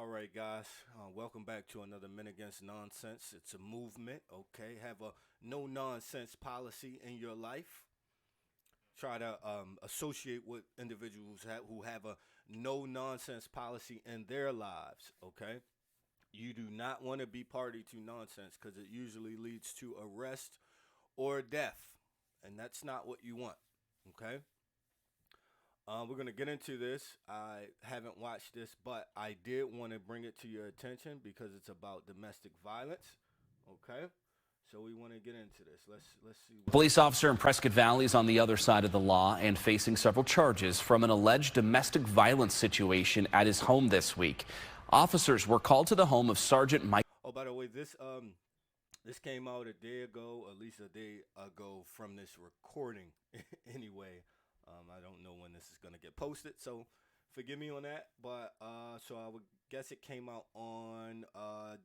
All right, guys. Welcome back to another Men Against Nonsense. It's a movement, okay? Have a no nonsense policy in your life. Try to associate with individuals who have a no nonsense policy in their lives, okay? You do not want to be party to nonsense because it usually leads to arrest or death, and that's not what you want, okay? We're gonna get into this. I haven't watched this, but I did want to bring it to your attention because it's about domestic violence. Okay, so we want to get into this. Let's see. A police officer in Prescott Valley is on the other side of the law and facing several charges from an alleged domestic violence situation at his home this week. Officers were called to the home of Sergeant Mike. Oh, by the way, this came out a day ago, at least a day ago from this recording. Anyway, I don't know when this is gonna get posted, so forgive me on that. But so I would guess it came out on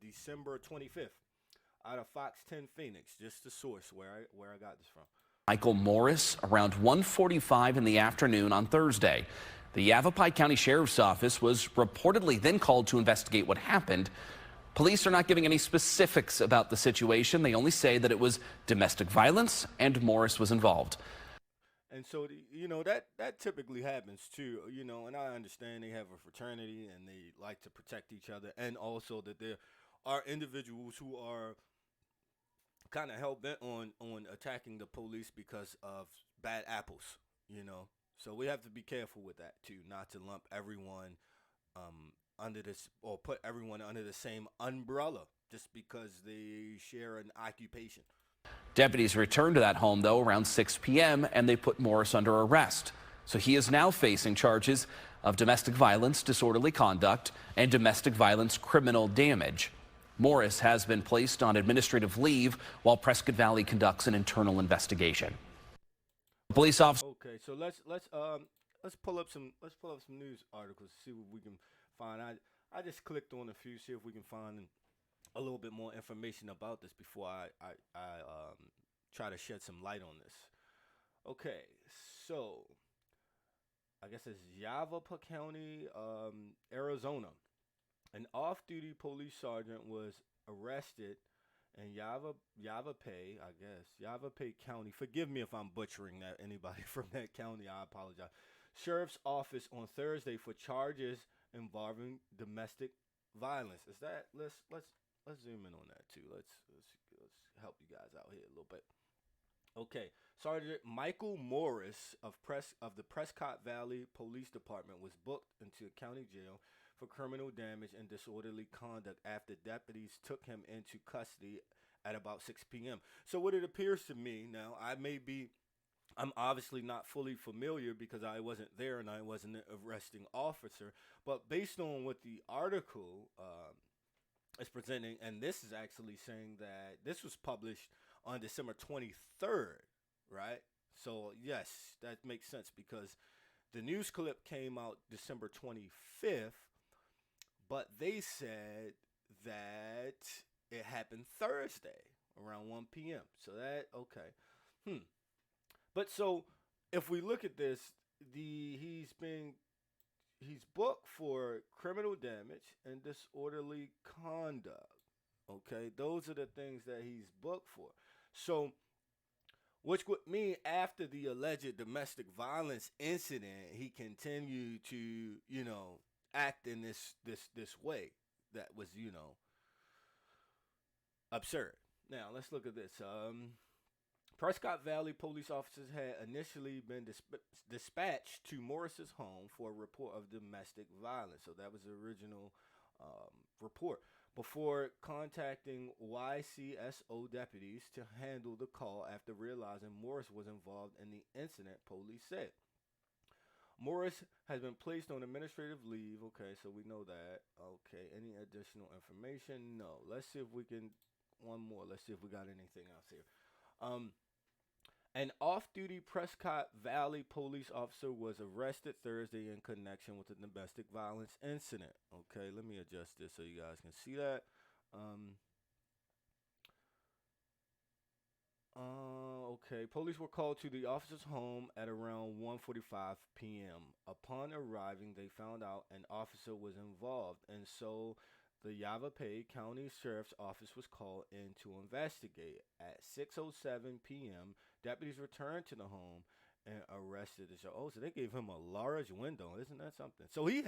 December 25th out of Fox 10 Phoenix, just the source where I got this from. Michael Morris around 1:45 in the afternoon on Thursday. The Yavapai County Sheriff's Office was reportedly then called to investigate what happened. Police are not giving any specifics about the situation. They only say that it was domestic violence and Morris was involved. And so, that typically happens too, and I understand they have a fraternity and they like to protect each other, and also that there are individuals who are kind of hell bent on attacking the police because of bad apples. So we have to be careful with that too, not to lump everyone under this or put everyone under the same umbrella just because they share an occupation. Deputies returned to that home, though, around 6 p.m., and they put Morris under arrest. So he is now facing charges of domestic violence, disorderly conduct, and domestic violence criminal damage. Morris has been placed on administrative leave while Prescott Valley conducts an internal investigation. Police officer. Okay, so let's pull up some news articles, see what we can find. I just clicked on a few, see if we can find a little bit more information about this before I try to shed some light on this. Okay, so I guess it's Yavapai County, Arizona. An off-duty police sergeant was arrested in Yavapai County. Forgive me if I'm butchering that. Anybody from that county, I apologize. Sheriff's office on Thursday for charges involving domestic violence. Is that let's zoom in on that too. Let's help you guys out here a little bit. Okay, Sergeant Michael Morris of the Prescott Valley Police Department was booked into a county jail for criminal damage and disorderly conduct after deputies took him into custody at about 6 p.m. So what it appears to me now, I'm obviously not fully familiar because I wasn't there and I wasn't an arresting officer, but based on what the article is presenting, and this is actually saying that this was published on December 23rd, right? So yes, that makes sense because the news clip came out December 25th, but they said that it happened Thursday around 1 p.m. So that, okay. But so if we look at this, he's booked for criminal damage and disorderly conduct. Okay, those are the things that he's booked for. So, which would mean after the alleged domestic violence incident, he continued to, act in this way that was, absurd. Now let's look at this. Prescott Valley police officers had initially been dispatched to Morris's home for a report of domestic violence. So that was the original report before contacting YCSO deputies to handle the call after realizing Morris was involved in the incident, police said. Morris has been placed on administrative leave. Okay, so we know that. Okay, any additional information? No. Let's see if we can. One more. Let's see if we got anything else here. An off-duty Prescott Valley police officer was arrested Thursday in connection with a domestic violence incident. Okay, let me adjust this so you guys can see that. Okay. Police were called to the officer's home at around 1:45 p.m. Upon arriving, they found out an officer was involved, and so the Yavapai County Sheriff's Office was called in to investigate. At 6:07 p.m., deputies returned to the home and arrested the sheriff. Oh, so they gave him a large window. Isn't that something? So he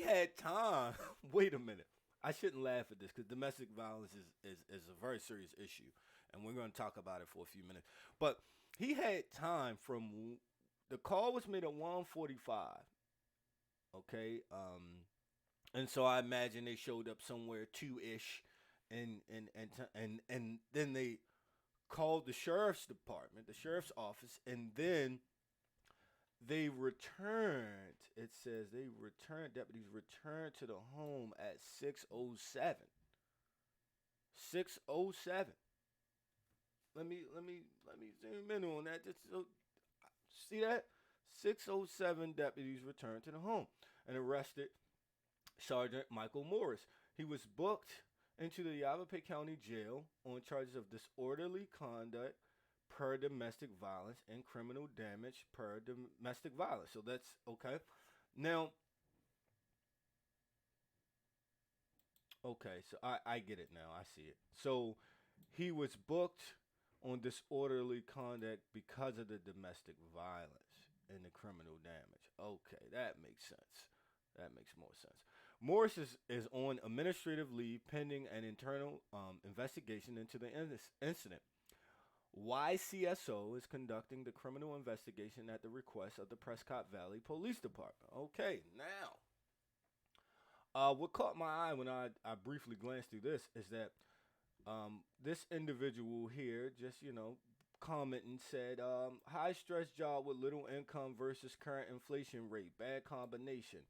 had time. Wait a minute. I shouldn't laugh at this because domestic violence is a very serious issue, and we're going to talk about it for a few minutes. But he had time from the call was made at 1:45. Okay, and so I imagine they showed up somewhere 2-ish, and then they called the sheriff's department, the sheriff's office, and then they returned. It says they returned. Deputies returned to the home at 6:07. 6:07. Let me zoom in on that. See that? 6:07. Deputies returned to the home and arrested Sergeant Michael Morris. He was booked into the Yavapai County Jail on charges of disorderly conduct per domestic violence and criminal damage per domestic violence. So that's okay. Now, okay, so I get it now. I see it. So he was booked on disorderly conduct because of the domestic violence and the criminal damage. Okay, that makes sense. That makes more sense. Morris is on administrative leave pending an internal investigation into the incident. YCSO is conducting the criminal investigation at the request of the Prescott Valley Police Department. Okay, now, what caught my eye when I briefly glanced through this is that this individual here just, commenting said, high stress job with little income versus current inflation rate, bad combination.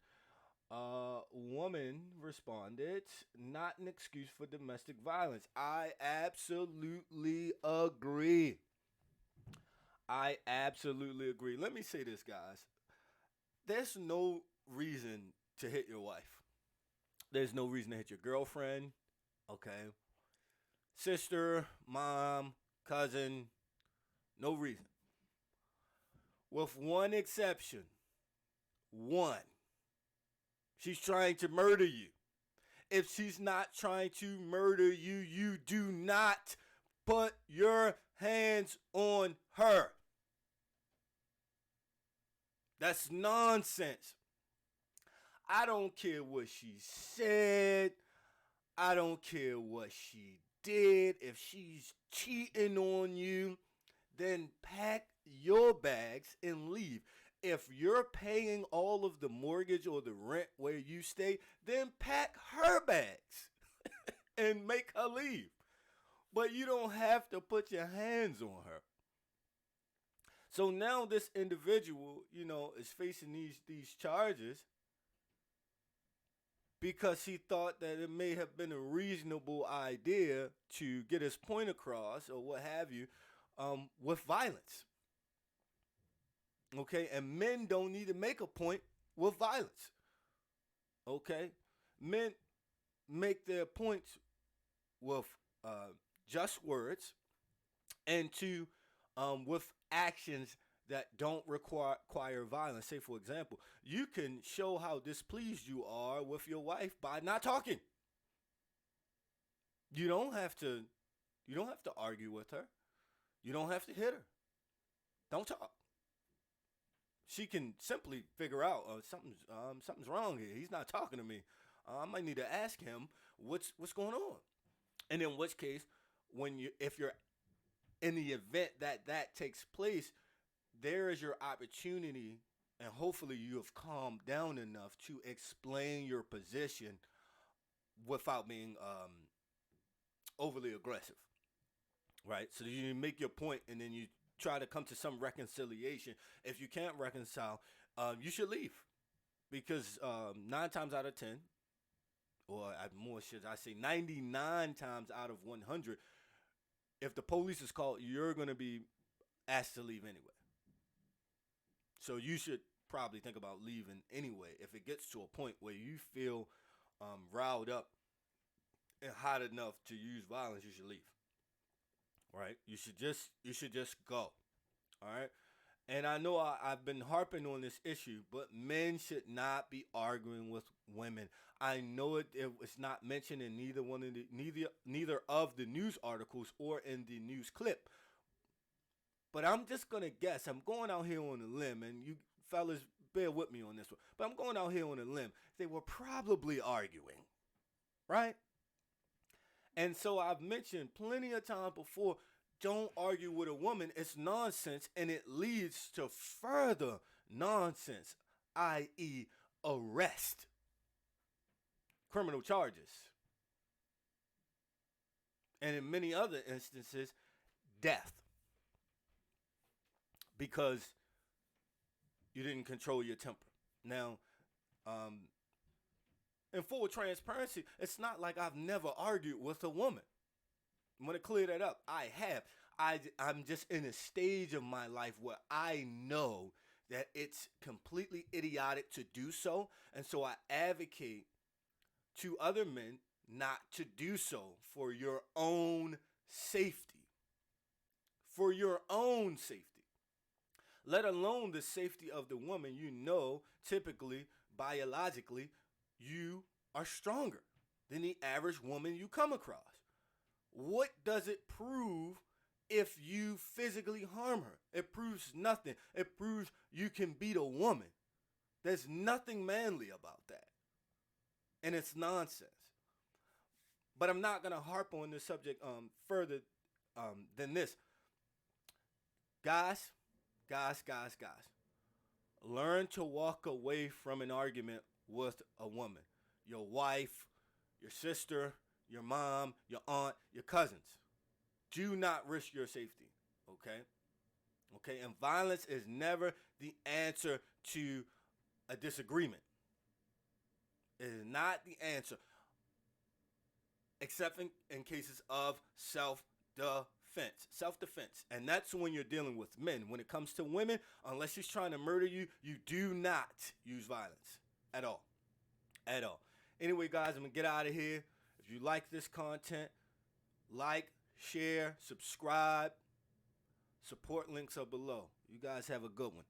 Woman responded, not an excuse for domestic violence. I absolutely agree. I absolutely agree. Let me say this, guys. There's no reason to hit your wife. There's no reason to hit your girlfriend, okay? Sister, mom, cousin, no reason. With one exception. One. She's trying to murder you. If she's not trying to murder you, you do not put your hands on her. That's nonsense. I don't care what she said. I don't care what she did. If she's cheating on you, then pack your bags and leave. If you're paying all of the mortgage or the rent where you stay, then pack her bags and make her leave. But you don't have to put your hands on her. So now this individual, is facing these charges because he thought that it may have been a reasonable idea to get his point across or what have you with violence. Okay, and men don't need to make a point with violence. Okay, men make their points with just words and with actions that don't require violence. Say, for example, you can show how displeased you are with your wife by not talking. You don't have to argue with her. You don't have to hit her. Don't talk. She can simply figure out something's wrong here. He's not talking to me. I might need to ask him what's going on. And in which case, if you're in the event that takes place, there is your opportunity, and hopefully you have calmed down enough to explain your position without being overly aggressive. Right? So you make your point, and then you try to come to some reconciliation. If you can't reconcile, you should leave, because 9 times out of 10, or more should I say 99 times out of 100, if the police is called, you're going to be asked to leave anyway. So you should probably think about leaving anyway. If it gets to a point where you feel riled up and hot enough to use violence, you should leave. right? You should just go. All right. And I know I've been harping on this issue, but men should not be arguing with women. I know it was not mentioned in neither of the news articles or in the news clip. But I'm just gonna guess. I'm going out here on a limb, and you fellas bear with me on this one. But I'm going out here on a limb. They were probably arguing, right? And so I've mentioned plenty of time before, don't argue with a woman. It's nonsense and it leads to further nonsense, i.e., arrest, criminal charges, and in many other instances, death because you didn't control your temper. Now, um, in full transparency, it's not like I've never argued with a woman. I'm going to clear that up. I have. I'm just in a stage of my life where I know that it's completely idiotic to do so. And so I advocate to other men not to do so for your own safety. For your own safety. Let alone the safety of the woman. You know, typically, biologically, you are stronger than the average woman you come across. What does it prove if you physically harm her? It proves nothing. It proves you can beat a woman. There's nothing manly about that. And it's nonsense. But I'm not going to harp on this subject further than this. Guys, learn to walk away from an argument with a woman. Your wife, your sister, your mom, your aunt, your cousins. Do not risk your safety, okay? Okay, and violence is never the answer to a disagreement. It is not the answer, except in cases of self-defense. And that's when you're dealing with men. When it comes to women, unless she's trying to murder you, you do not use violence at all. At all. Anyway, guys, I'm going to get out of here. If you like this content, like, share, subscribe. Support links are below. You guys have a good one.